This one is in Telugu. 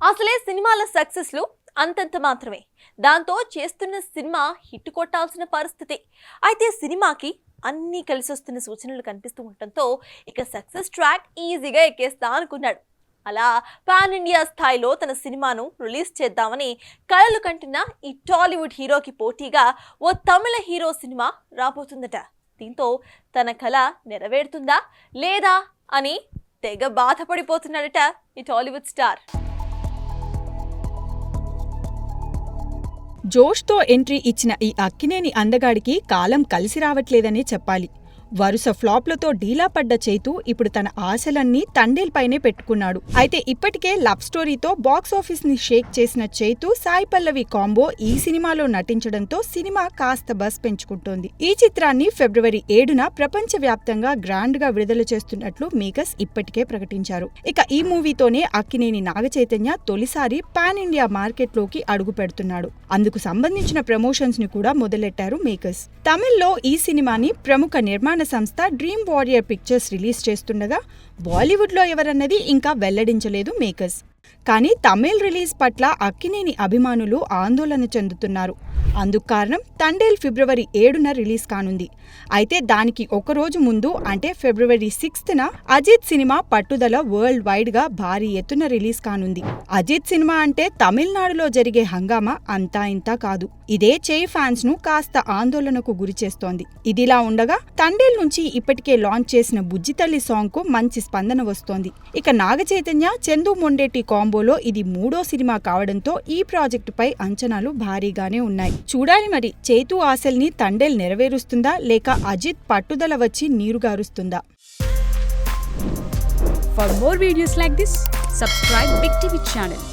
అసలే సినిమాల సక్సెస్లు అంతంత మాత్రమే. దాంతో చేస్తున్న సినిమా హిట్ కొట్టాల్సిన పరిస్థితి. అయితే సినిమాకి అన్నీ కలిసి వస్తున్న సూచనలు కనిపిస్తూ ఉండటంతో ఇక సక్సెస్ ట్రాక్ ఈజీగా ఎక్కేస్తా అనుకున్నాడు. అలా పాన్ ఇండియా స్థాయిలో తన సినిమాను రిలీజ్ చేద్దామని కలలు కంటున్న ఈ టాలీవుడ్ హీరోకి పోటీగా ఓ తమిళ హీరో సినిమా రాబోతుందట. దీంతో తన కళ నెరవేరుతుందా లేదా అని తెగ బాధపడిపోతున్నాడట ఈ టాలీవుడ్ స్టార్. జోష్తో ఎంట్రీ ఇచ్చిన ఈ అక్కినేని అందగాడికి కాలం కలిసి రావట్లేదనే చెప్పాలి. వరుస ఫ్లాప్లతో డీలా పడ్డ చైతు ఇప్పుడు తన ఆశలన్నీ తండేల్పైనే పెట్టుకున్నాడు. అయితే ఇప్పటికే లవ్ స్టోరీతో బాక్సాఫీస్ ని షేక్ చేసిన చైతు సాయి పల్లవి కాంబో ఈ సినిమాలో నటించడంతో సినిమా కాస్త బస్ పెంచుకుంటోంది. ఈ చిత్రాన్ని ఫిబ్రవరి 7న ప్రపంచవ్యాప్తంగా గ్రాండ్ గా విడుదల చేస్తున్నట్లు మేకర్స్ ఇప్పటికే ప్రకటించారు. ఇక ఈ మూవీతోనే అక్కినేని నాగచైతన్య తొలిసారి పాన్ ఇండియా మార్కెట్ లోకి అడుగు పెడుతున్నాడు. అందుకు సంబంధించిన ప్రమోషన్స్ ని కూడా మొదలెట్టారు మేకర్స్. తమిళ్లో ఈ సినిమాని ప్రముఖ నిర్మాణ సంస్థ డ్రీమ్ వారియర్ పిక్చర్స్ రిలీజ్ చేస్తుండగా బాలీవుడ్లో ఎవరన్నది ఇంకా వెల్లడించలేదు మేకర్స్. కానీ తమిళ్ రిలీజ్ పట్ల అక్కినేని అభిమానులు ఆందోళన చెందుతున్నారు. అందుకు కారణం తండేల్ ఫిబ్రవరి 7న రిలీజ్ కానుంది. అయితే దానికి ఒకరోజు ముందు అంటే ఫిబ్రవరి 6న అజిత్ సినిమా పట్టుదల వరల్డ్ వైడ్ గా భారీ ఎత్తున రిలీజ్ కానుంది. అజిత్ సినిమా అంటే తమిళనాడులో జరిగే హంగామా అంతా ఇంతా కాదు. ఇదే చేయి ఫ్యాన్స్ ను కాస్త ఆందోళనకు గురిచేస్తోంది. ఇదిలా ఉండగా తండేల్ నుంచి ఇప్పటికే లాంచ్ చేసిన బుజ్జితల్లి సాంగ్ కు మంచి స్పందన వస్తోంది. ఇక నాగచైతన్య చందు మొండేటి కాంబోలో ఇది 3వ సినిమా కావడంతో ఈ ప్రాజెక్టుపై అంచనాలు భారీగానే ఉన్నాయి. చూడాలి మరి చైతు ఆశల్ని తండేల్ నెరవేరుస్తుందా లేక అజిత్ పట్టుదల వచ్చి నీరుగారుస్తుందా. For more videos like this, subscribe Big TV channel.